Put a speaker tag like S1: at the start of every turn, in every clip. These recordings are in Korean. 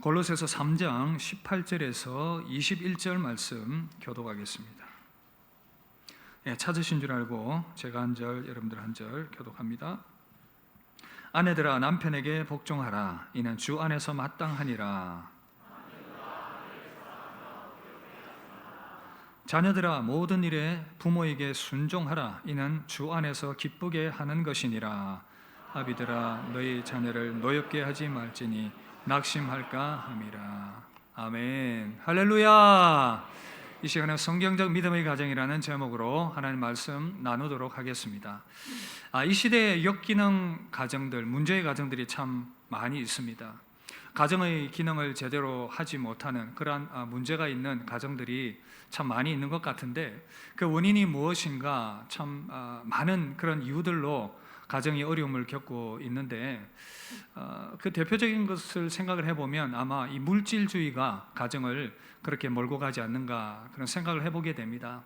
S1: 골로새서 3장 18절에서 21절 말씀 교독하겠습니다. 찾으신 줄 알고 제가 한 절, 여러분들 한 절 교독합니다. 아내들아 남편에게 복종하라. 이는 주 안에서 마땅하니라. 자녀들아 모든 일에 부모에게 순종하라. 이는 주 안에서 기쁘게 하는 것이니라. 아비들아 너희 자녀를 노엽게 하지 말지니 낙심할까 함이라. 아멘. 할렐루야. 이 시간에 성경적 믿음의 가정이라는 제목으로 하나님 말씀 나누도록 하겠습니다. 이 시대에 역기능 가정들, 문제의 가정들이 참 많이 있습니다. 가정의 기능을 제대로 하지 못하는 그러한 문제가 있는 가정들이 참 많이 있는 것 같은데, 그 원인이 무엇인가 참 많은 그런 이유들로 가정이 어려움을 겪고 있는데, 그 대표적인 것을 생각을 해보면 아마 이 물질주의가 가정을 그렇게 몰고 가지 않는가 그런 생각을 해보게 됩니다.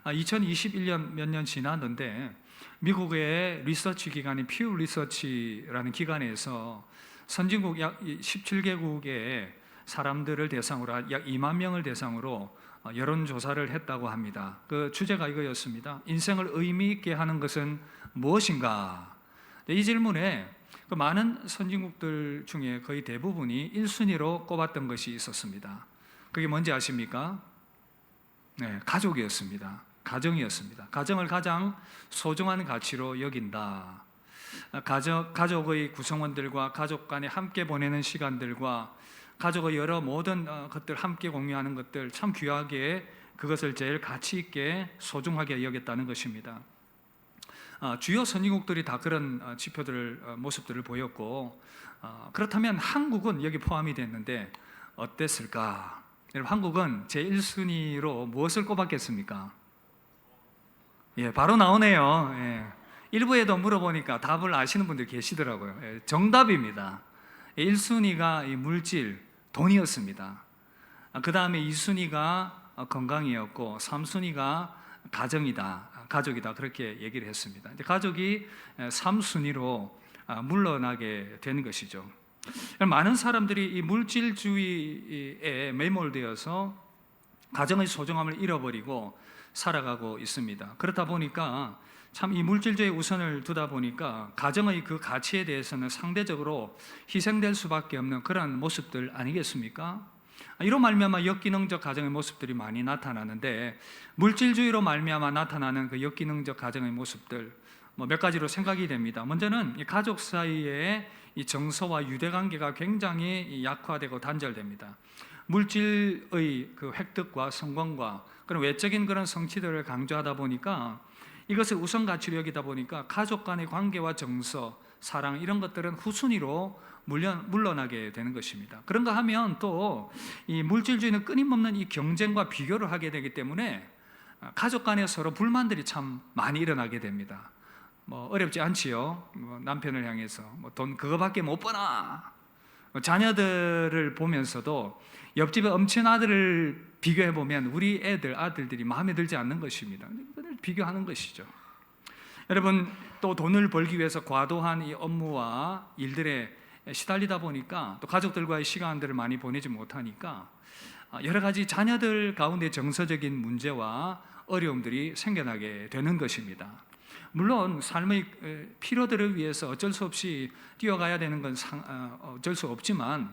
S1: 2021년 몇 년 지났는데 미국의 리서치 기관인 퓨 리서치라는 기관에서 선진국 약 17개국의 사람들을 대상으로 약 2만 명을 대상으로 여론조사를 했다고 합니다. 그 주제가 이거였습니다. 인생을 의미 있게 하는 것은 무엇인가? 이 질문에 그 많은 선진국들 중에 거의 대부분이 1순위로 꼽았던 것이 있었습니다. 그게 뭔지 아십니까? 네, 가족이었습니다. 가정이었습니다. 가정을 가장 소중한 가치로 여긴다. 가족의 구성원들과 가족 간에 함께 보내는 시간들과 가족의 여러 모든 것들 함께 공유하는 것들 참 귀하게 그것을 제일 가치 있게 소중하게 여겼다는 것입니다. 주요 선진국들이 다 그런 모습들을 보였고, 그렇다면 한국은 여기 포함이 됐는데 어땠을까? 여러분, 한국은 제1순위로 무엇을 꼽았겠습니까? 바로 나오네요. 일부에도 물어보니까 답을 아시는 분들 계시더라고요. 정답입니다. 1순위가 물질, 돈이었습니다. 그 다음에 2순위가 건강이었고 3순위가 가족이다 그렇게 얘기를 했습니다. 가족이 3순위로 물러나게 되는 것이죠. 많은 사람들이 이 물질주의에 매몰되어서 가정의 소중함을 잃어버리고 살아가고 있습니다. 그렇다 보니까 참 이 물질주의에 우선을 두다 보니까 가정의 그 가치에 대해서는 상대적으로 희생될 수밖에 없는 그러한 모습들 아니겠습니까? 이로 말미암아 역기능적 가정의 모습들이 많이 나타나는데, 물질주의로 말미암아 나타나는 그 역기능적 가정의 모습들 몇 가지로 생각이 됩니다. 먼저는 이 가족 사이의 이 정서와 유대관계가 굉장히 약화되고 단절됩니다. 물질의 그 획득과 성공과 그런 외적인 그런 성취들을 강조하다 보니까, 이것을 우선 가치로 여기다 보니까 가족 간의 관계와 정서, 사랑 이런 것들은 후순위로 물러나게 되는 것입니다. 그런가 하면 또 이 물질주의는 끊임없는 이 경쟁과 비교를 하게 되기 때문에 가족 간에 서로 불만들이 참 많이 일어나게 됩니다. 어렵지 않지요. 남편을 향해서 돈 그거밖에 못 버나. 자녀들을 보면서도 옆집에 엄친 아들을 비교해 보면 우리 아들들이 마음에 들지 않는 것입니다. 이걸 비교하는 것이죠. 여러분, 또 돈을 벌기 위해서 과도한 이 업무와 일들에 시달리다 보니까 또 가족들과의 시간들을 많이 보내지 못하니까 여러 가지 자녀들 가운데 정서적인 문제와 어려움들이 생겨나게 되는 것입니다. 물론 삶의 필요들을 위해서 어쩔 수 없이 뛰어가야 되는 건 어쩔 수 없지만,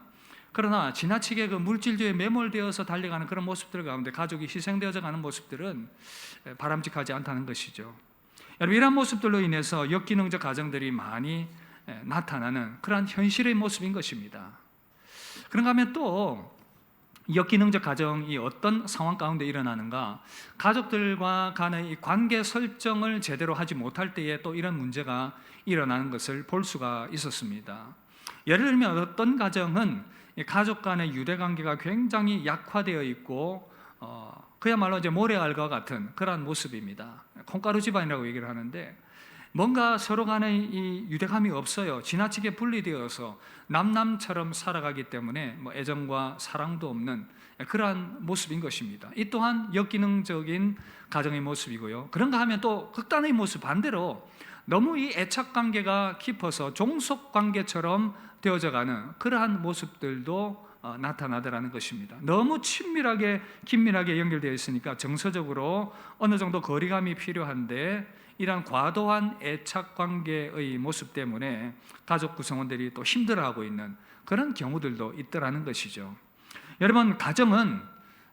S1: 그러나 지나치게 그 물질주의에 매몰되어서 달려가는 그런 모습들 가운데 가족이 희생되어져 가는 모습들은 바람직하지 않다는 것이죠. 여러분, 이런 모습들로 인해서 역기능적 가정들이 많이 나타나는 그러한 현실의 모습인 것입니다. 그런가 하면 또 역기능적 가정이 어떤 상황 가운데 일어나는가? 가족들과 간의 이 관계 설정을 제대로 하지 못할 때에 또 이런 문제가 일어나는 것을 볼 수가 있었습니다. 예를 들면 어떤 가정은 가족 간의 유대관계가 굉장히 약화되어 있고 그야말로 이제 모래알과 같은 그러한 모습입니다. 콩가루 집안이라고 얘기를 하는데, 뭔가 서로 간의 이 유대감이 없어요. 지나치게 분리되어서 남남처럼 살아가기 때문에 애정과 사랑도 없는 그러한 모습인 것입니다. 이 또한 역기능적인 가정의 모습이고요. 그런가 하면 또 극단의 모습 반대로 너무 이 애착관계가 깊어서 종속관계처럼 되어져가는 그러한 모습들도 나타나더라는 것입니다. 너무 친밀하게 긴밀하게 연결되어 있으니까 정서적으로 어느 정도 거리감이 필요한데, 이러한 과도한 애착 관계의 모습 때문에 가족 구성원들이 또 힘들어하고 있는 그런 경우들도 있더라는 것이죠. 여러분, 가정은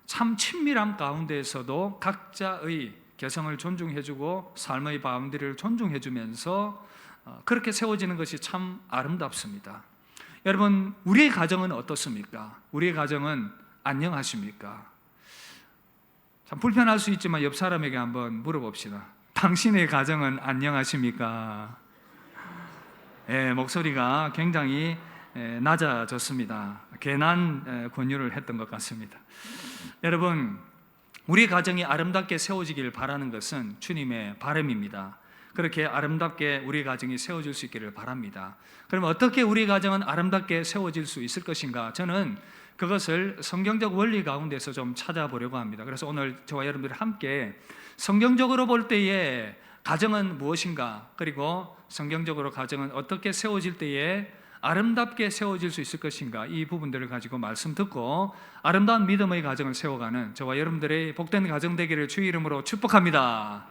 S1: 참 친밀함 가운데에서도 각자의 개성을 존중해주고 삶의 바운더리를 존중해주면서 그렇게 세워지는 것이 참 아름답습니다. 여러분, 우리의 가정은 어떻습니까? 우리의 가정은 안녕하십니까? 참 불편할 수 있지만 옆 사람에게 한번 물어봅시다. 당신의 가정은 안녕하십니까? 목소리가 굉장히 낮아졌습니다. 괜한 권유를 했던 것 같습니다. 여러분, 우리 가정이 아름답게 세워지길 바라는 것은 주님의 바람입니다. 그렇게 아름답게 우리 가정이 세워질 수 있기를 바랍니다. 그럼 어떻게 우리 가정은 아름답게 세워질 수 있을 것인가? 저는 그것을 성경적 원리 가운데서 좀 찾아보려고 합니다. 그래서 오늘 저와 여러분들이 함께 성경적으로 볼 때에 가정은 무엇인가, 그리고 성경적으로 가정은 어떻게 세워질 때에 아름답게 세워질 수 있을 것인가, 이 부분들을 가지고 말씀 듣고 아름다운 믿음의 가정을 세워가는 저와 여러분들의 복된 가정 되기를 주의 이름으로 축복합니다.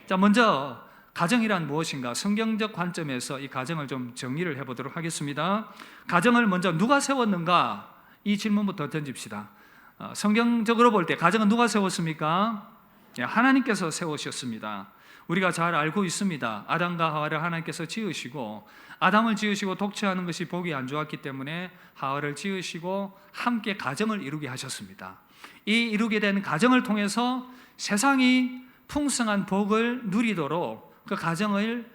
S1: 자, 먼저 가정이란 무엇인가, 성경적 관점에서 이 가정을 좀 정리를 해보도록 하겠습니다. 가정을 먼저 누가 세웠는가, 이 질문부터 던집시다. 성경적으로 볼 때 가정은 누가 세웠습니까? 하나님께서 세우셨습니다. 우리가 잘 알고 있습니다. 아담과 하와를 하나님께서 지으시고, 아담을 지으시고 독취하는 것이 보기 안 좋았기 때문에 하와를 지으시고 함께 가정을 이루게 하셨습니다. 이 이루게 된 가정을 통해서 세상이 풍성한 복을 누리도록 그 가정을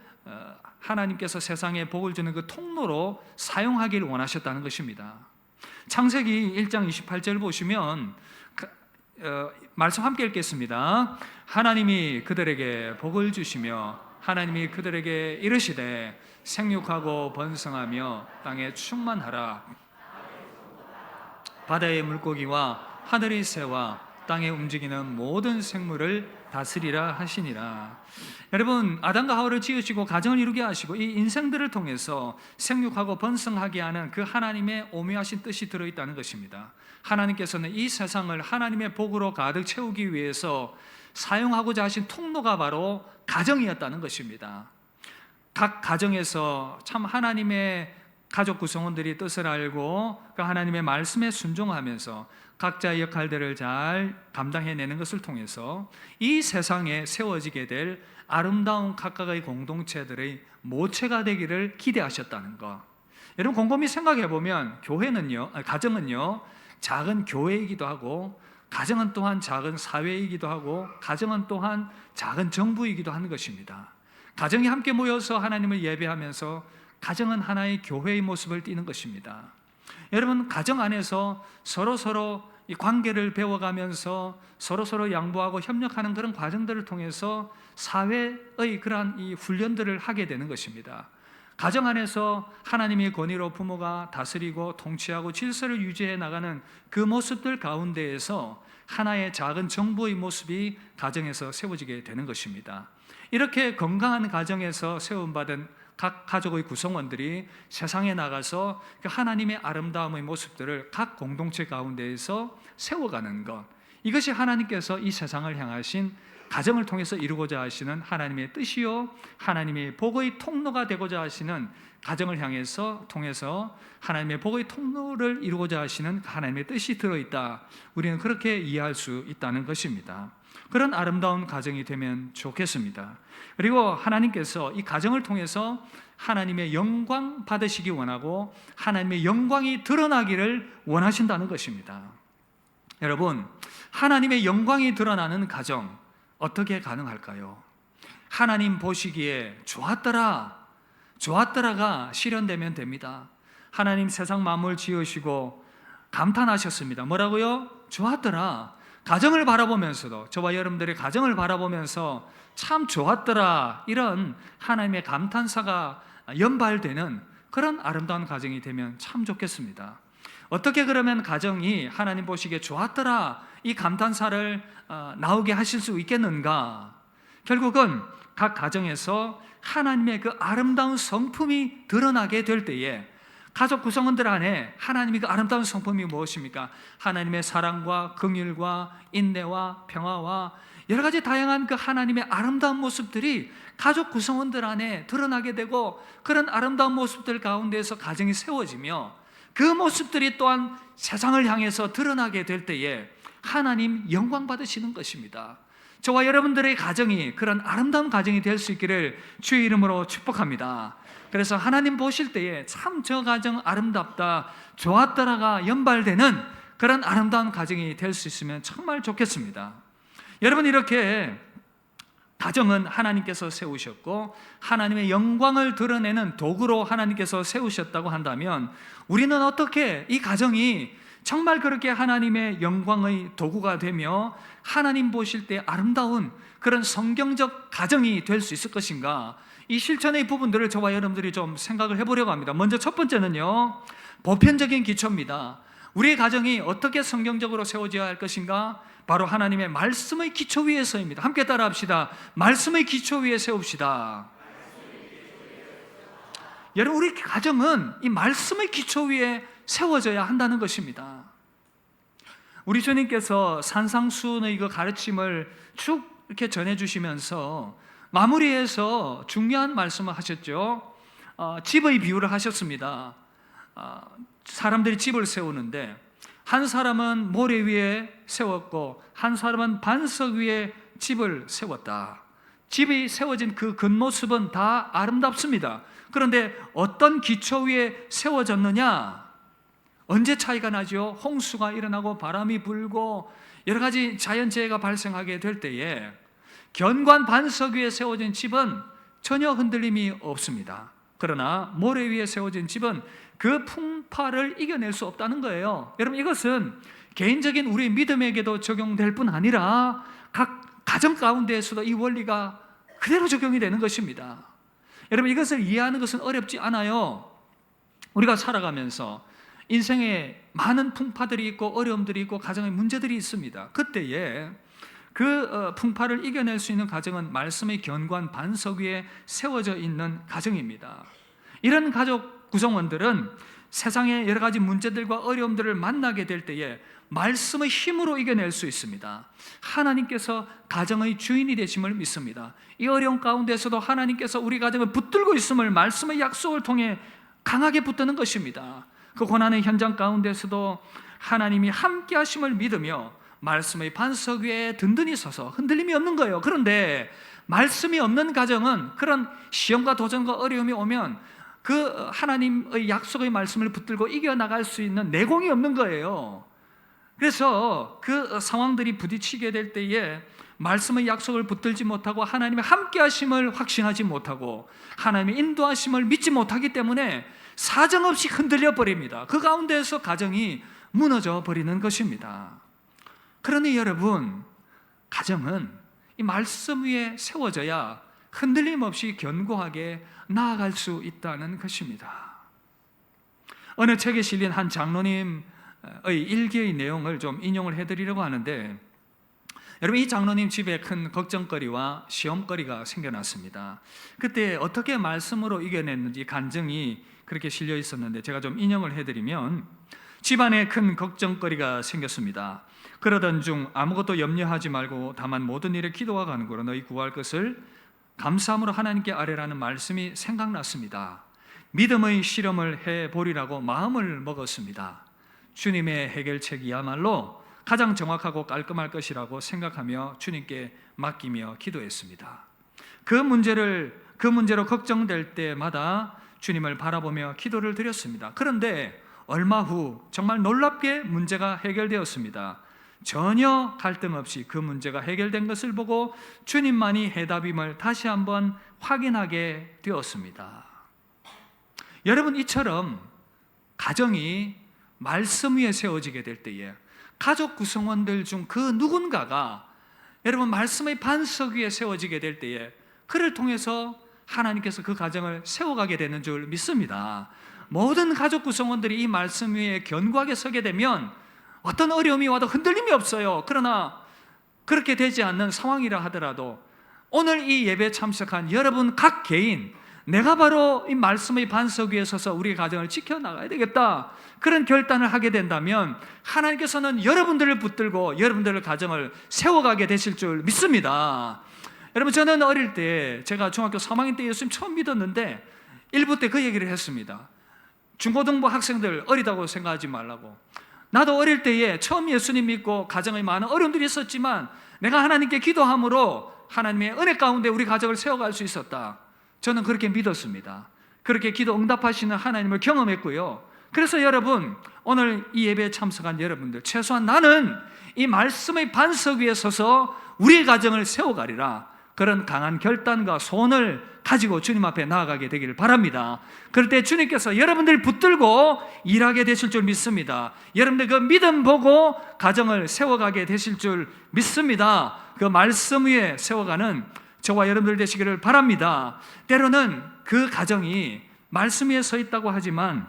S1: 하나님께서 세상에 복을 주는 그 통로로 사용하기를 원하셨다는 것입니다. 창세기 1장 28절 보시면 말씀 함께 읽겠습니다. 하나님이 그들에게 복을 주시며 하나님이 그들에게 이르시되 생육하고 번성하며 땅에 충만하라. 바다의 물고기와 하늘의 새와 땅에 움직이는 모든 생물을 다스리라 하시니라. 여러분, 아담과 하와를 지으시고 가정을 이루게 하시고 이 인생들을 통해서 생육하고 번성하게 하는 그 하나님의 오묘하신 뜻이 들어있다는 것입니다. 하나님께서는 이 세상을 하나님의 복으로 가득 채우기 위해서 사용하고자 하신 통로가 바로 가정이었다는 것입니다. 각 가정에서 참 하나님의 가족 구성원들이 뜻을 알고 그 하나님의 말씀에 순종하면서 각자의 역할들을 잘 감당해내는 것을 통해서 이 세상에 세워지게 될 아름다운 각각의 공동체들의 모체가 되기를 기대하셨다는 것. 여러분, 곰곰이 생각해 보면 가정은요 작은 교회이기도 하고, 가정은 또한 작은 사회이기도 하고, 가정은 또한 작은 정부이기도 하는 것입니다. 가정이 함께 모여서 하나님을 예배하면서 가정은 하나의 교회의 모습을 띠는 것입니다. 여러분, 가정 안에서 서로 이 관계를 배워가면서 서로 양보하고 협력하는 그런 과정들을 통해서 사회의 그러한 이 훈련들을 하게 되는 것입니다. 가정 안에서 하나님의 권위로 부모가 다스리고 통치하고 질서를 유지해 나가는 그 모습들 가운데에서 하나의 작은 정부의 모습이 가정에서 세워지게 되는 것입니다. 이렇게 건강한 가정에서 세움받은 각 가족의 구성원들이 세상에 나가서 그 하나님의 아름다움의 모습들을 각 공동체 가운데에서 세워가는 것, 이것이 하나님께서 이 세상을 향하신 가정을 통해서 이루고자 하시는 하나님의 뜻이요, 하나님의 복의 통로가 되고자 하시는 가정을 통해서 하나님의 복의 통로를 이루고자 하시는 하나님의 뜻이 들어있다. 우리는 그렇게 이해할 수 있다는 것입니다. 그런 아름다운 가정이 되면 좋겠습니다. 그리고 하나님께서 이 가정을 통해서 하나님의 영광 받으시기 원하고 하나님의 영광이 드러나기를 원하신다는 것입니다. 여러분, 하나님의 영광이 드러나는 가정 어떻게 가능할까요? 하나님 보시기에 좋았더라가 실현되면 됩니다. 하나님 세상 만물 지으시고 감탄하셨습니다. 뭐라고요? 좋았더라. 가정을 바라보면서도, 저와 여러분들의 가정을 바라보면서 참 좋았더라, 이런 하나님의 감탄사가 연발되는 그런 아름다운 가정이 되면 참 좋겠습니다. 어떻게 그러면 가정이 하나님 보시기에 좋았더라, 이 감탄사를 나오게 하실 수 있겠는가? 결국은 각 가정에서 하나님의 그 아름다운 성품이 드러나게 될 때에 가족 구성원들 안에 하나님의 그 아름다운 성품이 무엇입니까? 하나님의 사랑과 긍휼과 인내와 평화와 여러 가지 다양한 그 하나님의 아름다운 모습들이 가족 구성원들 안에 드러나게 되고, 그런 아름다운 모습들 가운데에서 가정이 세워지며 그 모습들이 또한 세상을 향해서 드러나게 될 때에 하나님 영광 받으시는 것입니다. 저와 여러분들의 가정이 그런 아름다운 가정이 될 수 있기를 주의 이름으로 축복합니다. 그래서 하나님 보실 때에 참 저 가정 아름답다, 좋았더라가 연발되는 그런 아름다운 가정이 될 수 있으면 정말 좋겠습니다. 여러분, 이렇게 가정은 하나님께서 세우셨고 하나님의 영광을 드러내는 도구로 하나님께서 세우셨다고 한다면, 우리는 어떻게 이 가정이 정말 그렇게 하나님의 영광의 도구가 되며 하나님 보실 때 아름다운 그런 성경적 가정이 될 수 있을 것인가? 이 실천의 부분들을 저와 여러분들이 좀 생각을 해보려고 합니다. 먼저 첫 번째는요, 보편적인 기초입니다. 우리의 가정이 어떻게 성경적으로 세워져야 할 것인가? 바로 하나님의 말씀의 기초 위에서입니다. 함께 따라합시다. 말씀의 기초 위에 세웁시다. 여러분, 우리 가정은 이 말씀의 기초 위에 세워져야 한다는 것입니다. 우리 주님께서 산상수훈의 그 가르침을 쭉 이렇게 전해주시면서 마무리해서 중요한 말씀을 하셨죠. 집의 비유를 하셨습니다. 사람들이 집을 세우는데 한 사람은 모래 위에 세웠고 한 사람은 반석 위에 집을 세웠다. 집이 세워진 그 겉모습은 다 아름답습니다. 그런데 어떤 기초 위에 세워졌느냐? 언제 차이가 나죠? 홍수가 일어나고 바람이 불고 여러 가지 자연재해가 발생하게 될 때에 견고한 반석 위에 세워진 집은 전혀 흔들림이 없습니다. 그러나 모래 위에 세워진 집은 그 풍파를 이겨낼 수 없다는 거예요. 여러분, 이것은 개인적인 우리 믿음에게도 적용될 뿐 아니라 각 가정 가운데에서도 이 원리가 그대로 적용이 되는 것입니다. 여러분, 이것을 이해하는 것은 어렵지 않아요. 우리가 살아가면서 인생에 많은 풍파들이 있고 어려움들이 있고 가정의 문제들이 있습니다. 그때에 그 풍파를 이겨낼 수 있는 가정은 말씀의 견고한 반석 위에 세워져 있는 가정입니다. 이런 가족 구성원들은 세상의 여러 가지 문제들과 어려움들을 만나게 될 때에 말씀의 힘으로 이겨낼 수 있습니다. 하나님께서 가정의 주인이 되심을 믿습니다. 이 어려운 가운데서도 하나님께서 우리 가정을 붙들고 있음을 말씀의 약속을 통해 강하게 붙드는 것입니다. 그 고난의 현장 가운데서도 하나님이 함께 하심을 믿으며 말씀의 반석 위에 든든히 서서 흔들림이 없는 거예요. 그런데 말씀이 없는 가정은 그런 시험과 도전과 어려움이 오면 그 하나님의 약속의 말씀을 붙들고 이겨나갈 수 있는 내공이 없는 거예요. 그래서 그 상황들이 부딪히게 될 때에 말씀의 약속을 붙들지 못하고 하나님의 함께 하심을 확신하지 못하고 하나님의 인도하심을 믿지 못하기 때문에 사정없이 흔들려 버립니다. 그 가운데에서 가정이 무너져 버리는 것입니다. 그러니 여러분, 가정은 이 말씀 위에 세워져야 흔들림 없이 견고하게 나아갈 수 있다는 것입니다. 어느 책에 실린 한 장로님의 일기의 내용을 좀 인용을 해드리려고 하는데, 여러분, 이 장로님 집에 큰 걱정거리와 시험거리가 생겨났습니다. 그때 어떻게 말씀으로 이겨냈는지 간증이 그렇게 실려 있었는데 제가 좀 인용을 해드리면, 집안에 큰 걱정거리가 생겼습니다. 그러던 중 아무것도 염려하지 말고 다만 모든 일에 기도와 간구로 너희 구할 것을 감사함으로 하나님께 아뢰라는 말씀이 생각났습니다. 믿음의 실험을 해보리라고 마음을 먹었습니다. 주님의 해결책이야말로 가장 정확하고 깔끔할 것이라고 생각하며 주님께 맡기며 기도했습니다. 그 문제로 걱정될 때마다 주님을 바라보며 기도를 드렸습니다. 그런데 얼마 후 정말 놀랍게 문제가 해결되었습니다. 전혀 갈등 없이 그 문제가 해결된 것을 보고 주님만이 해답임을 다시 한번 확인하게 되었습니다. 여러분, 이처럼 가정이 말씀 위에 세워지게 될 때에 가족 구성원들 중 그 누군가가 여러분 말씀의 반석 위에 세워지게 될 때에 그를 통해서 하나님께서 그 가정을 세워가게 되는 줄 믿습니다. 모든 가족 구성원들이 이 말씀 위에 견고하게 서게 되면 어떤 어려움이 와도 흔들림이 없어요. 그러나 그렇게 되지 않는 상황이라 하더라도 오늘 이 예배에 참석한 여러분 각 개인, 내가 바로 이 말씀의 반석 위에 서서 우리 가정을 지켜나가야 되겠다, 그런 결단을 하게 된다면 하나님께서는 여러분들을 붙들고 여러분들의 가정을 세워가게 되실 줄 믿습니다. 여러분, 저는 어릴 때, 제가 중학교 3학년 때 예수님 처음 믿었는데 1부 때 그 얘기를 했습니다. 중고등부 학생들 어리다고 생각하지 말라고. 나도 어릴 때에 처음 예수님 믿고 가정에 많은 어려움들이 있었지만 내가 하나님께 기도함으로 하나님의 은혜 가운데 우리 가정을 세워갈 수 있었다. 저는 그렇게 믿었습니다. 그렇게 기도 응답하시는 하나님을 경험했고요. 그래서 여러분, 오늘 이 예배에 참석한 여러분들, 최소한 나는 이 말씀의 반석 위에 서서 우리의 가정을 세워가리라, 그런 강한 결단과 소원을 가지고 주님 앞에 나아가게 되기를 바랍니다. 그럴 때 주님께서 여러분들 붙들고 일하게 되실 줄 믿습니다. 여러분들 그 믿음 보고 가정을 세워가게 되실 줄 믿습니다. 그 말씀 위에 세워가는 저와 여러분들 되시기를 바랍니다. 때로는 그 가정이 말씀 위에 서 있다고 하지만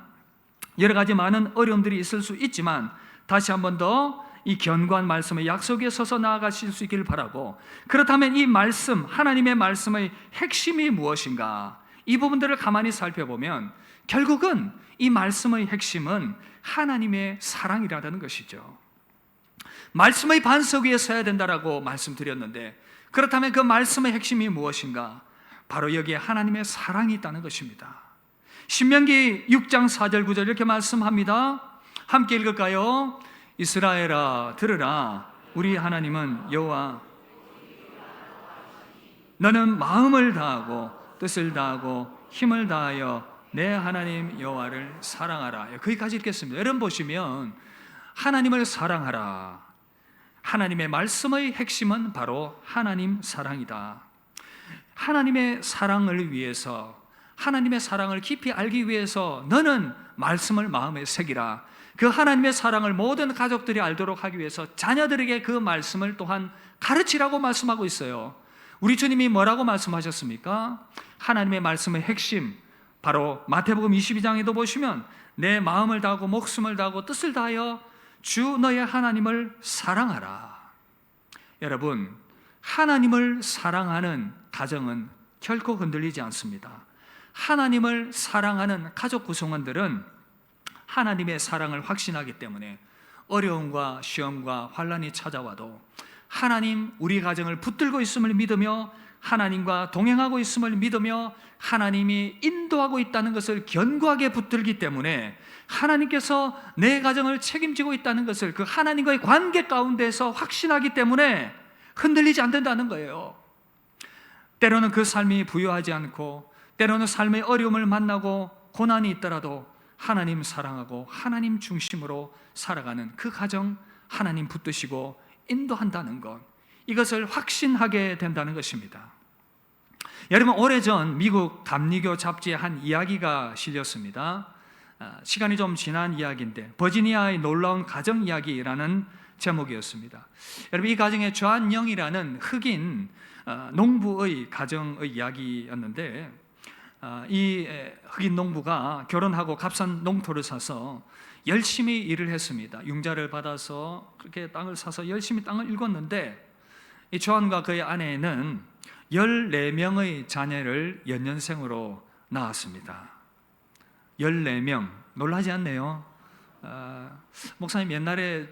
S1: 여러 가지 많은 어려움들이 있을 수 있지만 다시 한 번 더 이 견고한 말씀의 약속에 서서 나아가실 수 있기를 바라고, 그렇다면 이 말씀, 하나님의 말씀의 핵심이 무엇인가, 이 부분들을 가만히 살펴보면 결국은 이 말씀의 핵심은 하나님의 사랑이라는 것이죠. 말씀의 반석 위에 서야 된다라고 말씀드렸는데, 그렇다면 그 말씀의 핵심이 무엇인가? 바로 여기에 하나님의 사랑이 있다는 것입니다. 신명기 6장 4절 9절 이렇게 말씀합니다. 함께 읽을까요? 이스라엘아 들으라, 우리 하나님은 여호와, 너는 마음을 다하고 뜻을 다하고 힘을 다하여 내 하나님 여호와를 사랑하라. 거기까지 읽겠습니다. 여러분 보시면 하나님을 사랑하라, 하나님의 말씀의 핵심은 바로 하나님 사랑이다. 하나님의 사랑을 위해서, 하나님의 사랑을 깊이 알기 위해서 너는 말씀을 마음에 새기라. 그 하나님의 사랑을 모든 가족들이 알도록 하기 위해서 자녀들에게 그 말씀을 또한 가르치라고 말씀하고 있어요. 우리 주님이 뭐라고 말씀하셨습니까? 하나님의 말씀의 핵심, 바로 마태복음 22장에도 보시면 내 마음을 다하고 목숨을 다하고 뜻을 다하여 주 너의 하나님을 사랑하라. 여러분, 하나님을 사랑하는 가정은 결코 흔들리지 않습니다. 하나님을 사랑하는 가족 구성원들은 하나님의 사랑을 확신하기 때문에 어려움과 시험과 환난이 찾아와도 하나님 우리 가정을 붙들고 있음을 믿으며 하나님과 동행하고 있음을 믿으며 하나님이 인도하고 있다는 것을 견고하게 붙들기 때문에 하나님께서 내 가정을 책임지고 있다는 것을 그 하나님과의 관계 가운데서 확신하기 때문에 흔들리지 않는다는 거예요. 때로는 그 삶이 부유하지 않고 때로는 삶의 어려움을 만나고 고난이 있더라도 하나님 사랑하고 하나님 중심으로 살아가는 그 가정, 하나님 붙드시고 인도한다는 것, 이것을 확신하게 된다는 것입니다. 여러분, 오래전 미국 감리교 잡지에 한 이야기가 실렸습니다. 시간이 좀 지난 이야기인데 버지니아의 놀라운 가정 이야기라는 제목이었습니다. 여러분, 이 가정에 존 영이라는 흑인 농부의 가정의 이야기였는데, 이 흑인 농부가 결혼하고 값싼 농토를 사서 열심히 일을 했습니다. 융자를 받아서 그렇게 땅을 사서 열심히 땅을 일궜는데 이 조한과 그의 아내는 14명의 자녀를 연년생으로 낳았습니다. 14명, 놀라지 않네요. 목사님 옛날에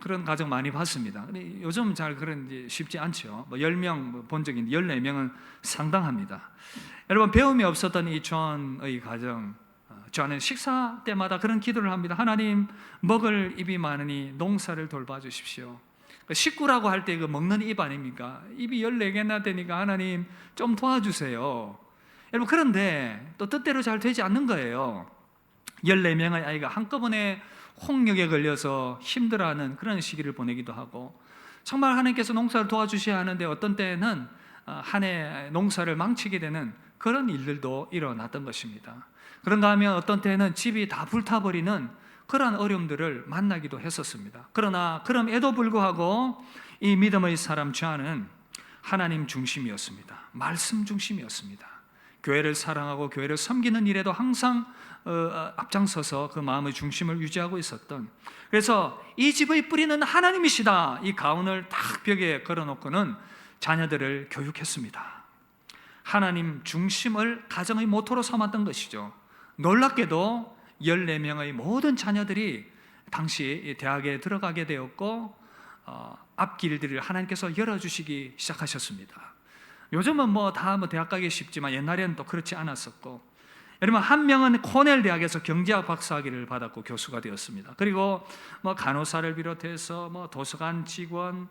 S1: 그런 가정 많이 봤습니다. 근데 요즘 잘 그런 쉽지 않죠. 10명 본 적인데 14명은 상당합니다. 여러분, 배움이 없었던 이 존의 가정, 존은 식사 때마다 그런 기도를 합니다. 하나님, 먹을 입이 많으니 농사를 돌봐주십시오. 식구라고 할 때 그 먹는 입 아닙니까? 입이 14개나 되니까 하나님 좀 도와주세요. 여러분, 그런데 또 뜻대로 잘 되지 않는 거예요. 14명의 아이가 한꺼번에 홍역에 걸려서 힘들어하는 그런 시기를 보내기도 하고, 정말 하나님께서 농사를 도와주셔야 하는데 어떤 때는 한 해 농사를 망치게 되는 그런 일들도 일어났던 것입니다. 그런가 하면 어떤 때는 집이 다 불타버리는 그런 어려움들을 만나기도 했었습니다. 그러나 그럼에도 불구하고 이 믿음의 사람 존은 하나님 중심이었습니다. 말씀 중심이었습니다. 교회를 사랑하고 교회를 섬기는 일에도 항상 앞장서서 그 마음의 중심을 유지하고 있었던, 그래서 이 집의 뿌리는 하나님이시다, 이 가운을 딱 벽에 걸어놓고는 자녀들을 교육했습니다. 하나님 중심을 가정의 모토로 삼았던 것이죠. 놀랍게도 14명의 모든 자녀들이 당시 대학에 들어가게 되었고 앞길들을 하나님께서 열어주시기 시작하셨습니다. 요즘은 다 대학 가기 쉽지만 옛날에는 또 그렇지 않았었고, 여러분, 한 명은 코넬 대학에서 경제학 박사학위를 받았고 교수가 되었습니다. 그리고 간호사를 비롯해서 도서관 직원,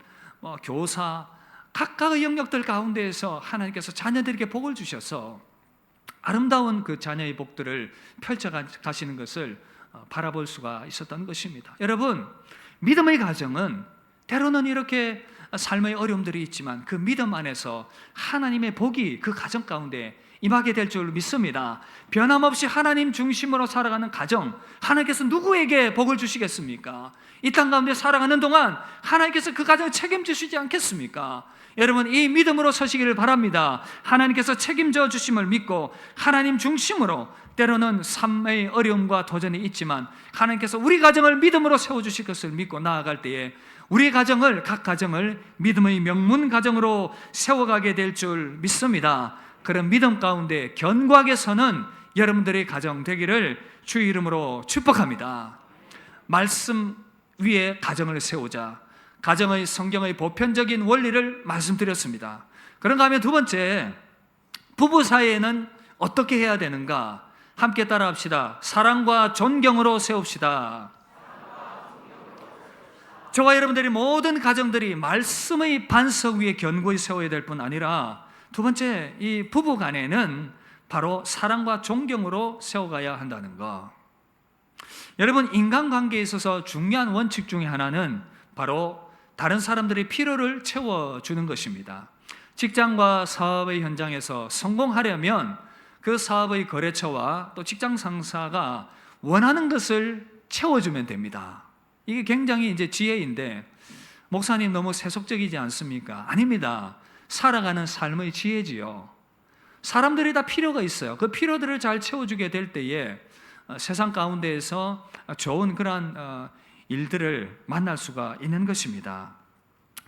S1: 교사, 각각의 영역들 가운데에서 하나님께서 자녀들에게 복을 주셔서 아름다운 그 자녀의 복들을 펼쳐 가시는 것을 바라볼 수가 있었던 것입니다. 여러분, 믿음의 가정은 때로는 이렇게 삶의 어려움들이 있지만 그 믿음 안에서 하나님의 복이 그 가정 가운데 임하게 될 줄 믿습니다. 변함없이 하나님 중심으로 살아가는 가정, 하나님께서 누구에게 복을 주시겠습니까? 이 땅 가운데 살아가는 동안 하나님께서 그 가정을 책임지시지 않겠습니까? 여러분, 이 믿음으로 서시기를 바랍니다. 하나님께서 책임져 주심을 믿고 하나님 중심으로, 때로는 삶의 어려움과 도전이 있지만 하나님께서 우리 가정을 믿음으로 세워주실 것을 믿고 나아갈 때에 우리 가정을, 각 가정을 믿음의 명문 가정으로 세워가게 될 줄 믿습니다. 그런 믿음 가운데 견고하게 서는 여러분들의 가정 되기를 주의 이름으로 축복합니다. 말씀 위에 가정을 세우자, 가정의 성경의 보편적인 원리를 말씀드렸습니다. 그런가 하면 두 번째, 부부 사이에는 어떻게 해야 되는가? 함께 따라합시다. 사랑과 존경으로 세웁시다. 저와 여러분들이 모든 가정들이 말씀의 반석 위에 견고히 세워야 될 뿐 아니라, 두 번째, 이 부부 간에는 바로 사랑과 존경으로 세워가야 한다는 것. 여러분, 인간관계에 있어서 중요한 원칙 중에 하나는 바로 다른 사람들의 필요를 채워주는 것입니다. 직장과 사업의 현장에서 성공하려면 그 사업의 거래처와 또 직장 상사가 원하는 것을 채워주면 됩니다. 이게 굉장히 지혜인데, 목사님 너무 세속적이지 않습니까? 아닙니다. 살아가는 삶의 지혜지요. 사람들이 다 필요가 있어요. 그 필요들을 잘 채워주게 될 때에 세상 가운데에서 좋은 그러한 일들을 만날 수가 있는 것입니다.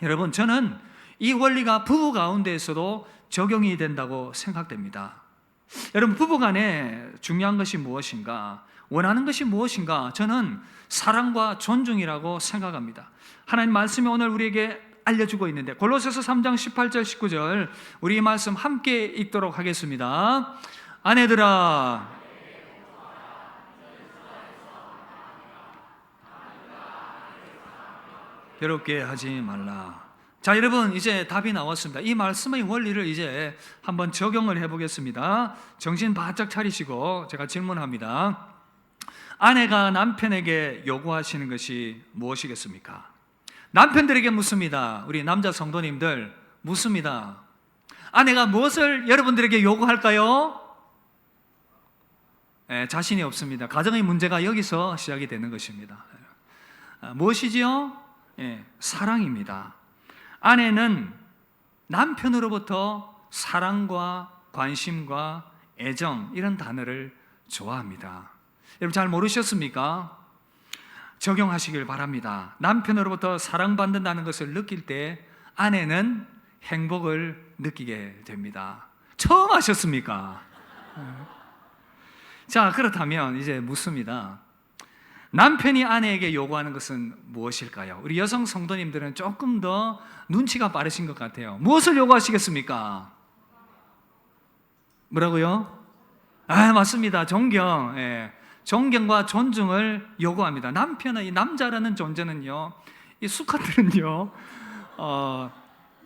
S1: 여러분, 저는 이 원리가 부부 가운데에서도 적용이 된다고 생각됩니다. 여러분, 부부 간에 중요한 것이 무엇인가? 원하는 것이 무엇인가? 저는 사랑과 존중이라고 생각합니다. 하나님 말씀이 오늘 우리에게 알려주고 있는데, 골로새서 3장 18절 19절 우리 이 말씀 함께 읽도록 하겠습니다. 아내들아, 괴롭게 하지 말라. 자, 여러분, 이제 답이 나왔습니다. 이 말씀의 원리를 이제 한번 적용을 해보겠습니다. 정신 바짝 차리시고 제가 질문합니다. 아내가 남편에게 요구하시는 것이 무엇이겠습니까? 남편들에게 묻습니다. 우리 남자 성도님들 묻습니다. 아내가 무엇을 여러분들에게 요구할까요? 자신이 없습니다. 가정의 문제가 여기서 시작이 되는 것입니다. 무엇이지요? 사랑입니다. 아내는 남편으로부터 사랑과 관심과 애정, 이런 단어를 좋아합니다. 여러분, 잘 모르셨습니까? 적용하시길 바랍니다. 남편으로부터 사랑받는다는 것을 느낄 때 아내는 행복을 느끼게 됩니다. 처음 하셨습니까? 자, 그렇다면 이제 묻습니다. 남편이 아내에게 요구하는 것은 무엇일까요? 우리 여성 성도님들은 조금 더 눈치가 빠르신 것 같아요. 무엇을 요구하시겠습니까? 뭐라고요? 맞습니다. 존경. 존경과 존중을 요구합니다. 남편은, 이 남자라는 존재는요, 이 수컷들은요,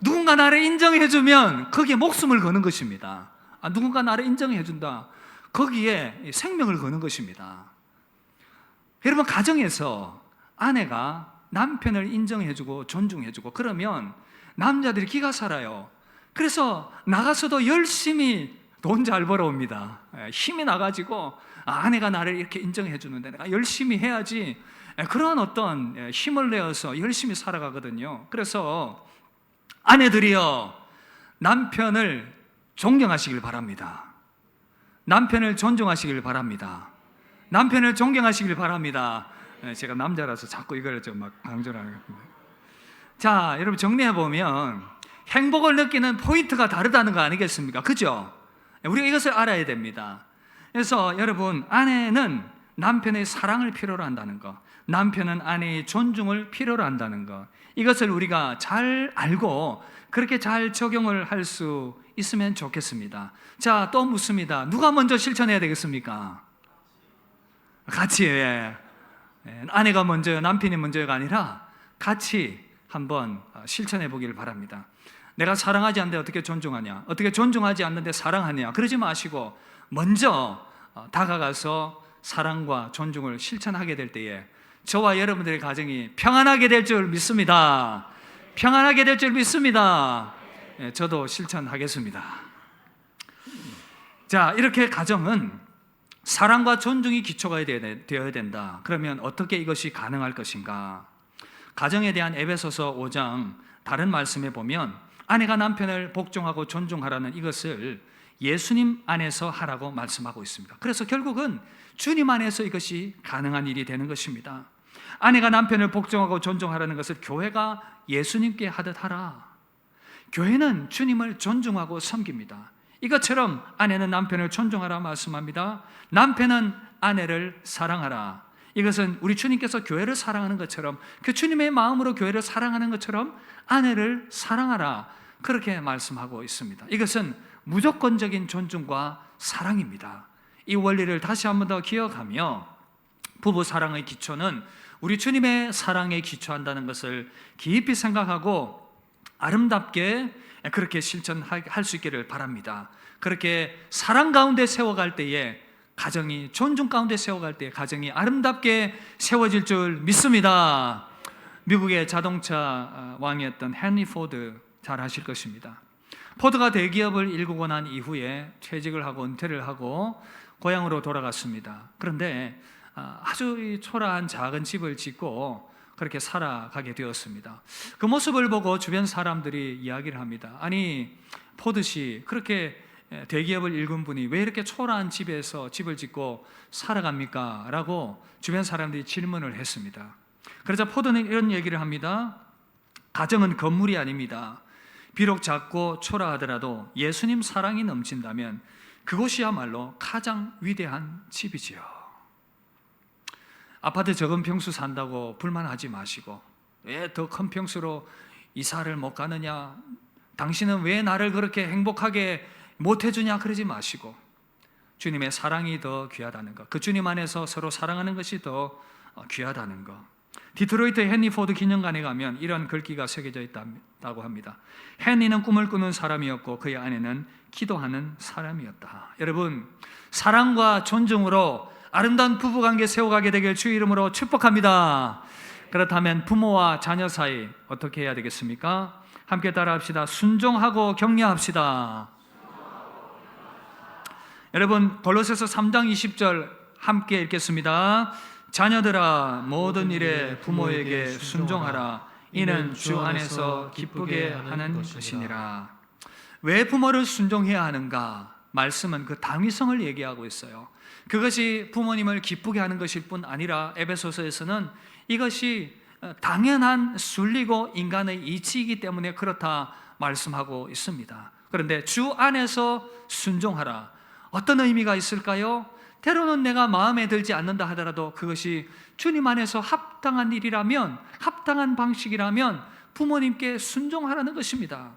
S1: 누군가 나를 인정해주면 거기에 목숨을 거는 것입니다. 누군가 나를 인정해준다, 거기에 생명을 거는 것입니다. 여러분, 가정에서 아내가 남편을 인정해주고 존중해주고 그러면 남자들이 기가 살아요. 그래서 나가서도 열심히 돈 잘 벌어옵니다. 힘이 나가지고 아내가 나를 이렇게 인정해 주는데 내가 열심히 해야지, 그런 어떤 힘을 내어서 열심히 살아가거든요. 그래서 아내들이요, 남편을 존경하시길 바랍니다. 남편을 존중하시길 바랍니다. 남편을 존경하시길 바랍니다. 제가 남자라서 자꾸 이걸 좀 막 강조를 하는 겁니다. 자, 여러분, 정리해 보면 행복을 느끼는 포인트가 다르다는 거 아니겠습니까? 그죠? 우리가 이것을 알아야 됩니다. 그래서 여러분, 아내는 남편의 사랑을 필요로 한다는 거, 남편은 아내의 존중을 필요로 한다는 거, 이것을 우리가 잘 알고 그렇게 잘 적용을 할 수 있으면 좋겠습니다. 자, 또 묻습니다. 누가 먼저 실천해야 되겠습니까? 같이. 아내가 먼저요, 남편이 먼저가 아니라 같이 한번 실천해 보기를 바랍니다. 내가 사랑하지 않는데 어떻게 존중하냐, 어떻게 존중하지 않는데 사랑하냐, 그러지 마시고 먼저 다가가서 사랑과 존중을 실천하게 될 때에 저와 여러분들의 가정이 평안하게 될 줄 믿습니다. 평안하게 될 줄 믿습니다. 저도 실천하겠습니다. 자, 이렇게 가정은 사랑과 존중이 기초가 되어야 된다. 그러면 어떻게 이것이 가능할 것인가? 가정에 대한 에베소서 5장 다른 말씀에 보면 아내가 남편을 복종하고 존중하라는 이것을 예수님 안에서 하라고 말씀하고 있습니다. 그래서 결국은 주님 안에서 이것이 가능한 일이 되는 것입니다. 아내가 남편을 복종하고 존중하라는 것을 교회가 예수님께 하듯 하라. 교회는 주님을 존중하고 섬깁니다. 이것처럼 아내는 남편을 존중하라 말씀합니다. 남편은 아내를 사랑하라. 이것은 우리 주님께서 교회를 사랑하는 것처럼, 그 주님의 마음으로 교회를 사랑하는 것처럼 아내를 사랑하라, 그렇게 말씀하고 있습니다. 이것은 무조건적인 존중과 사랑입니다. 이 원리를 다시 한 번 더 기억하며 부부 사랑의 기초는 우리 주님의 사랑에 기초한다는 것을 깊이 생각하고 아름답게 그렇게 실천할 수 있기를 바랍니다. 그렇게 사랑 가운데 세워갈 때에 가정이, 존중 가운데 세워갈 때에 가정이 아름답게 세워질 줄 믿습니다. 미국의 자동차 왕이었던 헨리 포드 잘 아실 것입니다. 포드가 대기업을 일구고 난 이후에 퇴직을 하고 은퇴를 하고 고향으로 돌아갔습니다. 그런데 아주 초라한 작은 집을 짓고 그렇게 살아가게 되었습니다. 그 모습을 보고 주변 사람들이 이야기를 합니다. 아니, 포드씨, 그렇게 대기업을 일군 분이 왜 이렇게 초라한 집에서 집을 짓고 살아갑니까? 라고 주변 사람들이 질문을 했습니다. 그러자 포드는 이런 얘기를 합니다. 가정은 건물이 아닙니다. 비록 작고 초라하더라도 예수님 사랑이 넘친다면 그곳이야말로 가장 위대한 집이지요. 아파트 적은 평수 산다고 불만하지 마시고, 왜 더 큰 평수로 이사를 못 가느냐, 당신은 왜 나를 그렇게 행복하게 못 해주냐, 그러지 마시고 주님의 사랑이 더 귀하다는 것, 그 주님 안에서 서로 사랑하는 것이 더 귀하다는 것. 디트로이트 헨리 포드 기념관에 가면 이런 글귀가 새겨져 있다고 합니다. 헨리는 꿈을 꾸는 사람이었고 그의 아내는 기도하는 사람이었다. 여러분, 사랑과 존중으로 아름다운 부부관계 세워가게 되길 주의 이름으로 축복합니다. 그렇다면 부모와 자녀 사이 어떻게 해야 되겠습니까? 함께 따라합시다. 순종하고 격려합시다. 여러분, 골로새서 3장 20절 함께 읽겠습니다. 자녀들아, 모든 일에 부모에게 순종하라. 이는 주 안에서 기쁘게 하는 것이니라. 왜 부모를 순종해야 하는가? 말씀은 그 당위성을 얘기하고 있어요. 그것이 부모님을 기쁘게 하는 것일 뿐 아니라 에베소서에서는 이것이 당연한 순리고 인간의 이치이기 때문에 그렇다 말씀하고 있습니다. 그런데 주 안에서 순종하라. 어떤 의미가 있을까요? 때로는 내가 마음에 들지 않는다 하더라도 그것이 주님 안에서 합당한 일이라면, 합당한 방식이라면 부모님께 순종하라는 것입니다.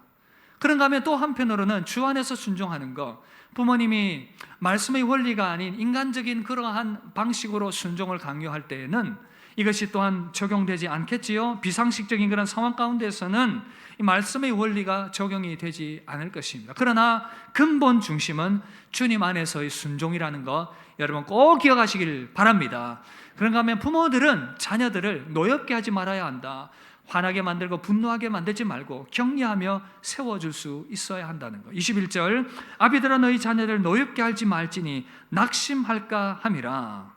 S1: 그런가 하면 또 한편으로는 주 안에서 순종하는 것, 부모님이 말씀의 원리가 아닌 인간적인 그러한 방식으로 순종을 강요할 때에는 이것이 또한 적용되지 않겠지요. 비상식적인 그런 상황 가운데서는 이 말씀의 원리가 적용이 되지 않을 것입니다. 그러나 근본 중심은 주님 안에서의 순종이라는 것, 여러분 꼭 기억하시길 바랍니다. 그런가 하면 부모들은 자녀들을 노엽게 하지 말아야 한다. 화나게 만들고 분노하게 만들지 말고 격려하며 세워줄 수 있어야 한다는 것. 21절, 아비들아 너희 자녀를 노엽게 하지 말지니 낙심할까 함이라.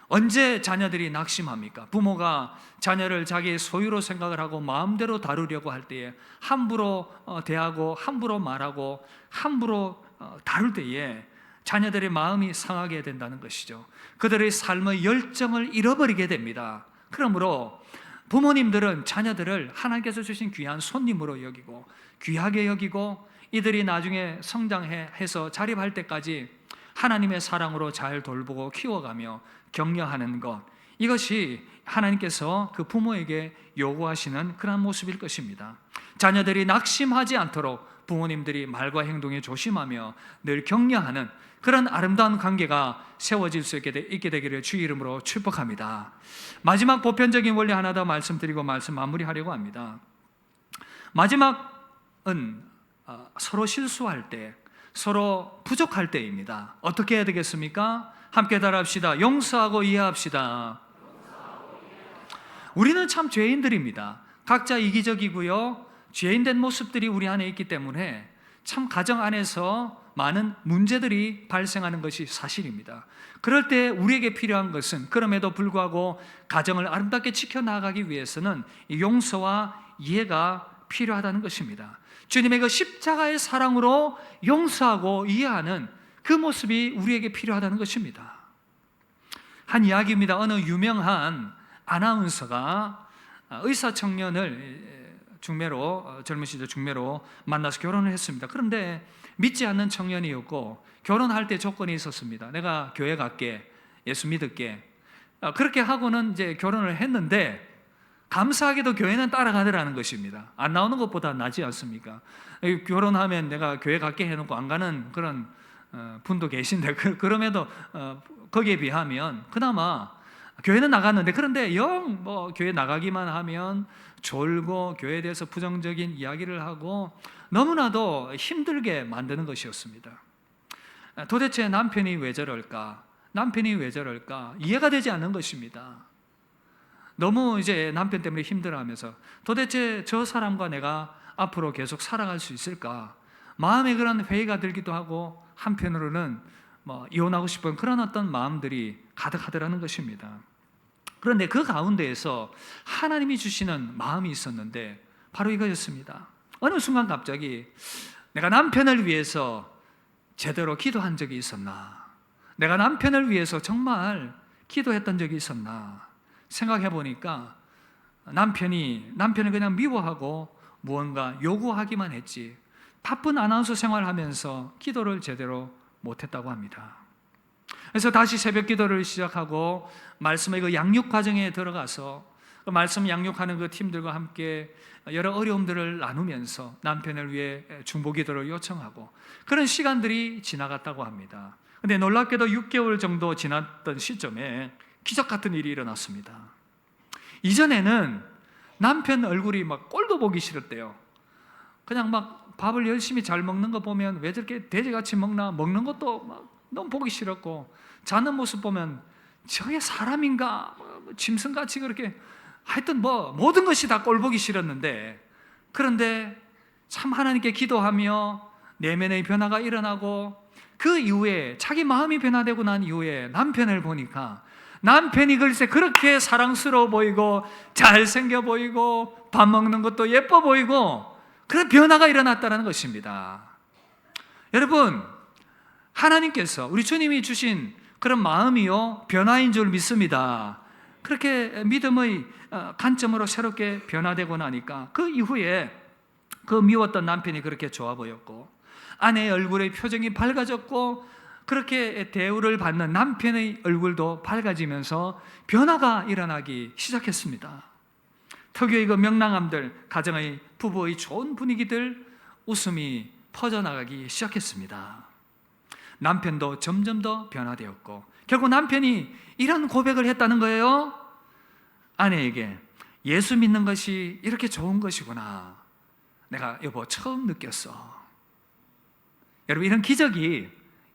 S1: 언제 자녀들이 낙심합니까? 부모가 자녀를 자기의 소유로 생각을 하고 마음대로 다루려고 할 때에 함부로 대하고 함부로 말하고 함부로 다룰 때에 자녀들의 마음이 상하게 된다는 것이죠. 그들의 삶의 열정을 잃어버리게 됩니다. 그러므로 부모님들은 자녀들을 하나님께서 주신 귀한 손님으로 여기고 귀하게 여기고 이들이 나중에 성장해서 자립할 때까지 하나님의 사랑으로 잘 돌보고 키워가며 격려하는 것, 이것이 하나님께서 그 부모에게 요구하시는 그런 모습일 것입니다. 자녀들이 낙심하지 않도록 부모님들이 말과 행동에 조심하며 늘 격려하는 그런 아름다운 관계가 세워질 수 있게 되기를 주의 이름으로 축복합니다. 마지막 보편적인 원리 하나 더 말씀드리고 말씀 마무리하려고 합니다. 마지막은 서로 실수할 때, 서로 부족할 때입니다. 어떻게 해야 되겠습니까? 함께 따라합시다. 용서하고 이해합시다. 우리는 참 죄인들입니다. 각자 이기적이고요, 죄인된 모습들이 우리 안에 있기 때문에 참 가정 안에서 많은 문제들이 발생하는 것이 사실입니다. 그럴 때 우리에게 필요한 것은, 그럼에도 불구하고 가정을 아름답게 지켜나가기 위해서는 용서와 이해가 필요하다는 것입니다. 주님의 그 십자가의 사랑으로 용서하고 이해하는 그 모습이 우리에게 필요하다는 것입니다. 한 이야기입니다. 어느 유명한 아나운서가 의사청년을 젊은 시절 중매로 만나서 결혼을 했습니다. 그런데 믿지 않는 청년이었고 결혼할 때 조건이 있었습니다. 내가 교회 갈게, 예수 믿을게. 그렇게 하고는 이제 결혼을 했는데 감사하게도 교회는 따라가더라는 것입니다. 안 나오는 것보다 낫지 않습니까? 결혼하면 내가 교회 갈게 해놓고 안 가는 그런 분도 계신데, 그럼에도 거기에 비하면 그나마 교회는 나갔는데, 그런데 영 교회 나가기만 하면 졸고 교회에 대해서 부정적인 이야기를 하고 너무나도 힘들게 만드는 것이었습니다. 도대체 남편이 왜 저럴까? 남편이 왜 저럴까? 이해가 되지 않는 것입니다. 너무 이제 남편 때문에 힘들어하면서 도대체 저 사람과 내가 앞으로 계속 살아갈 수 있을까? 마음에 그런 회의가 들기도 하고 한편으로는 이혼하고 싶은 그런 어떤 마음들이 가득하더라는 것입니다. 그런데 그 가운데에서 하나님이 주시는 마음이 있었는데 바로 이거였습니다. 어느 순간 갑자기 내가 남편을 위해서 제대로 기도한 적이 있었나? 내가 남편을 위해서 정말 기도했던 적이 있었나? 생각해 보니까 남편을 그냥 미워하고 무언가 요구하기만 했지 바쁜 아나운서 생활하면서 기도를 제대로 못했다고 합니다. 그래서 다시 새벽 기도를 시작하고 말씀의 그 양육 과정에 들어가서 그 말씀 양육하는 그 팀들과 함께 여러 어려움들을 나누면서 남편을 위해 중보 기도를 요청하고 그런 시간들이 지나갔다고 합니다. 그런데 놀랍게도 6개월 정도 지났던 시점에 기적 같은 일이 일어났습니다. 이전에는 남편 얼굴이 막 꼴도 보기 싫었대요. 그냥 막 밥을 열심히 잘 먹는 거 보면 왜 저렇게 돼지같이 먹나, 먹는 것도 막 너무 보기 싫었고, 자는 모습 보면 저게 사람인가, 짐승같이 그렇게 하여튼 모든 것이 다 꼴 보기 싫었는데, 그런데 참 하나님께 기도하며 내면의 변화가 일어나고 그 이후에 자기 마음이 변화되고 난 이후에 남편을 보니까 남편이 글쎄 그렇게 사랑스러워 보이고 잘생겨 보이고 밥 먹는 것도 예뻐 보이고 그런 변화가 일어났다는 것입니다. 여러분, 하나님께서 우리 주님이 주신 그런 마음이요 변화인 줄 믿습니다. 그렇게 믿음의 관점으로 새롭게 변화되고 나니까 그 이후에 그 미웠던 남편이 그렇게 좋아 보였고 아내의 얼굴의 표정이 밝아졌고 그렇게 대우를 받는 남편의 얼굴도 밝아지면서 변화가 일어나기 시작했습니다. 특유의 그 명랑함들, 가정의 부부의 좋은 분위기들, 웃음이 퍼져나가기 시작했습니다. 남편도 점점 더 변화되었고 결국 남편이 이런 고백을 했다는 거예요. 아내에게 예수 믿는 것이 이렇게 좋은 것이구나. 내가 여보 처음 느꼈어. 여러분, 이런 기적이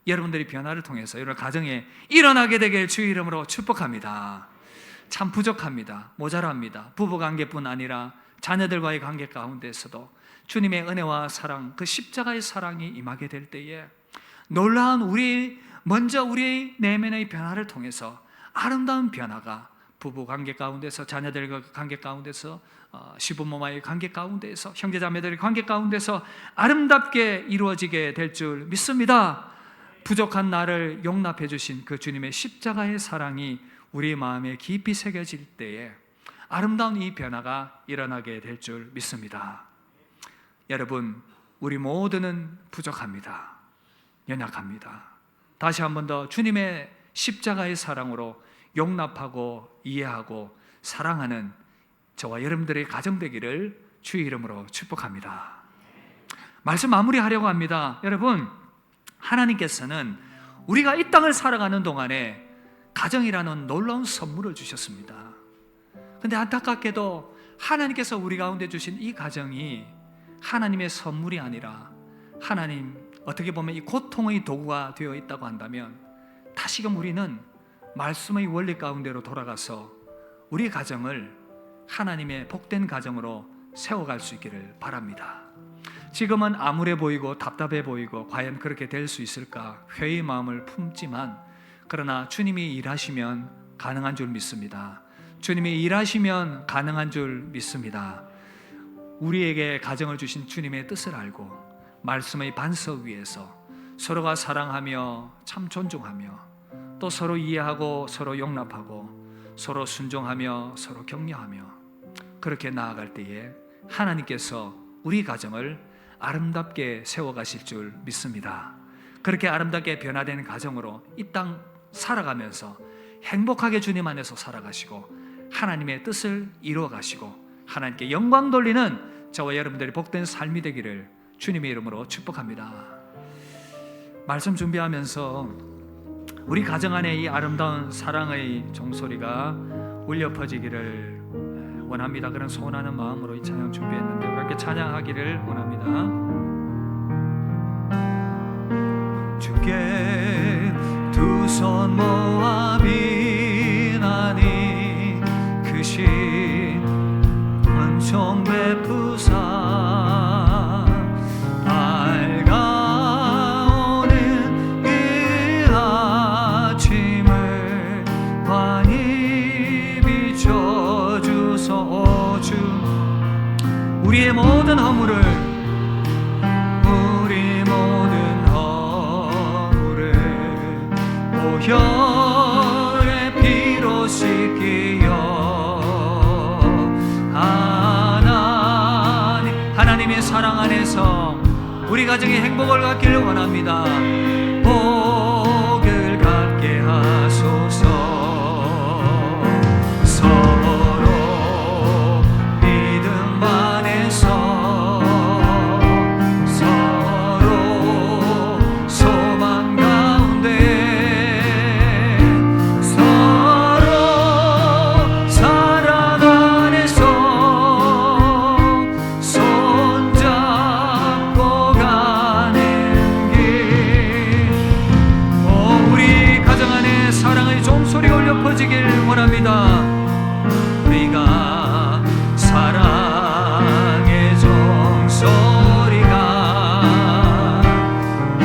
S1: 여러분들이 변화를 통해서 여러분 가정에 일어나게 되길 주의 이름으로 축복합니다. 참 부족합니다. 모자랍니다. 부부관계뿐 아니라 자녀들과의 관계 가운데서도 주님의 은혜와 사랑, 그 십자가의 사랑이 임하게 될 때에 놀라운 먼저 우리의 내면의 변화를 통해서 아름다운 변화가 부부관계 가운데서, 자녀들과 관계 가운데서, 시부모와의 관계 가운데서, 형제자매들의 관계 가운데서 아름답게 이루어지게 될 줄 믿습니다. 부족한 나를 용납해 주신 그 주님의 십자가의 사랑이 우리 마음에 깊이 새겨질 때에 아름다운 이 변화가 일어나게 될 줄 믿습니다. 여러분, 우리 모두는 부족합니다. 연약합니다. 다시 한 번 더 주님의 십자가의 사랑으로 용납하고 이해하고 사랑하는 저와 여러분들의 가정 되기를 주의 이름으로 축복합니다. 말씀 마무리하려고 합니다. 여러분, 하나님께서는 우리가 이 땅을 살아가는 동안에 가정이라는 놀라운 선물을 주셨습니다. 그런데 안타깝게도 하나님께서 우리 가운데 주신 이 가정이 하나님의 선물이 아니라 하나님, 어떻게 보면 이 고통의 도구가 되어 있다고 한다면 다시금 우리는 말씀의 원리 가운데로 돌아가서 우리 가정을 하나님의 복된 가정으로 세워갈 수 있기를 바랍니다. 지금은 암울해 보이고 답답해 보이고 과연 그렇게 될 수 있을까 회의 마음을 품지만, 그러나 주님이 일하시면 가능한 줄 믿습니다. 주님이 일하시면 가능한 줄 믿습니다. 우리에게 가정을 주신 주님의 뜻을 알고 말씀의 반석 위에서 서로가 사랑하며 참 존중하며 또 서로 이해하고 서로 용납하고 서로 순종하며 서로 격려하며 그렇게 나아갈 때에 하나님께서 우리 가정을 아름답게 세워가실 줄 믿습니다. 그렇게 아름답게 변화된 가정으로 이 땅 살아가면서 행복하게 주님 안에서 살아가시고 하나님의 뜻을 이루어가시고 하나님께 영광 돌리는 저와 여러분들이 복된 삶이 되기를 주님의 이름으로 축복합니다. 말씀 준비하면서 우리 가정 안에 이 아름다운 사랑의 종소리가 울려 퍼지기를 원합니다. 그런 소원하는 마음으로 이 찬양 준비했는데 그렇게 찬양하기를 원합니다. 주께 두 손 모아 비나니 크신 은총 베푸사 밝아오는 이 아침을 환히 비춰주소. 오 주, 우리의 모든 허물을 혈의 피로 씻기어 하나님의 사랑 안에서 우리 가정이 행복을 갖기를 원합니다. 복을 갖게 하소서. 서로 믿음 안에서 서로 소망 가운데 원합니다. 우리가 사랑의 종소리가 이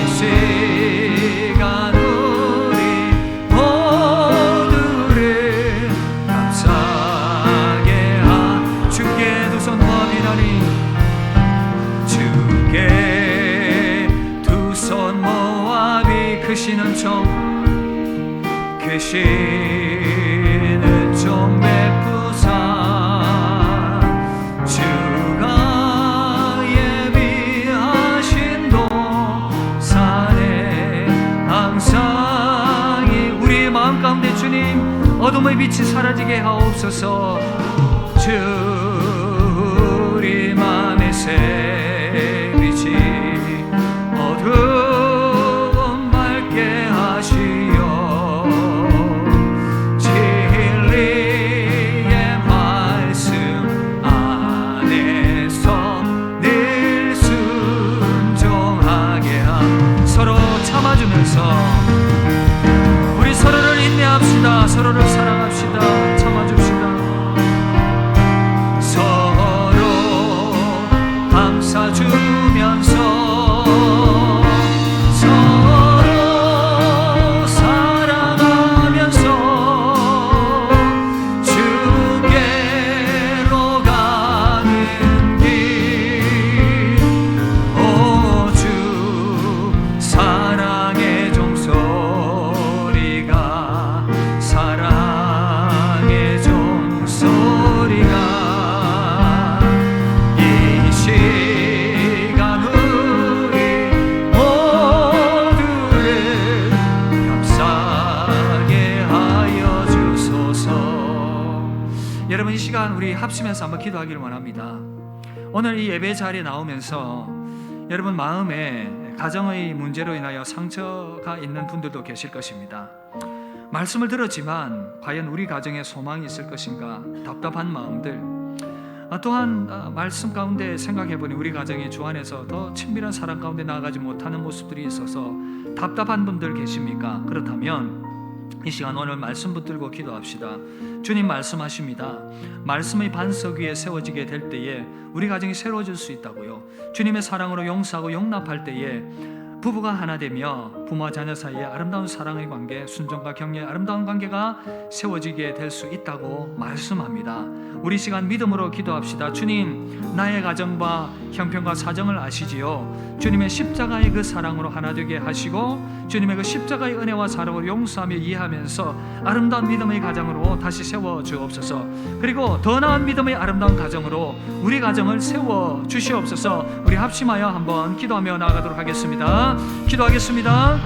S1: 시간 우리 모두를 감사하게 주께 두 손 모아 비나니 주께 두 손 모아 비 크신 은총 크시는 좀 베푸사 주가 예비하신 동산에 항상 우리의 마음 가운데 주님 어둠의 빛이 사라지게 하옵소서. 주 우리 마음의 새 빛이 어둠 밝게 하시어 우리 서로를 인내합시다. 서로를 사랑합시다. 참아줍시다. 서로 감사 시간 우리 합심해서 한번 기도하기를 원합니다. 오늘 이 예배 자리에 나오면서 여러분 마음에 가정의 문제로 인하여 상처가 있는 분들도 계실 것입니다. 말씀을 들었지만 과연 우리 가정에 소망이 있을 것인가 답답한 마음들, 또한 말씀 가운데 생각해보니 우리 가정이 주 안에서 더 친밀한 사랑 가운데 나아가지 못하는 모습들이 있어서 답답한 분들 계십니까? 그렇다면 이 시간 오늘 말씀 붙들고 기도합시다. 주님 말씀하십니다. 말씀의 반석 위에 세워지게 될 때에 우리 가정이 새로워질 수 있다고요. 주님의 사랑으로 용서하고 용납할 때에 부부가 하나 되며 부모와 자녀 사이에 아름다운 사랑의 관계, 순종과 격려의 아름다운 관계가 세워지게 될 수 있다고 말씀합니다. 우리 시간 믿음으로 기도합시다. 주님, 나의 가정과 형편과 사정을 아시지요. 주님의 십자가의 그 사랑으로 하나 되게 하시고 주님의 그 십자가의 은혜와 사랑을 용서하며 이해하면서 아름다운 믿음의 가정으로 다시 세워 주옵소서. 그리고 더 나은 믿음의 아름다운 가정으로 우리 가정을 세워 주시옵소서. 우리 합심하여 한번 기도하며 나아가도록 하겠습니다. 기도하겠습니다.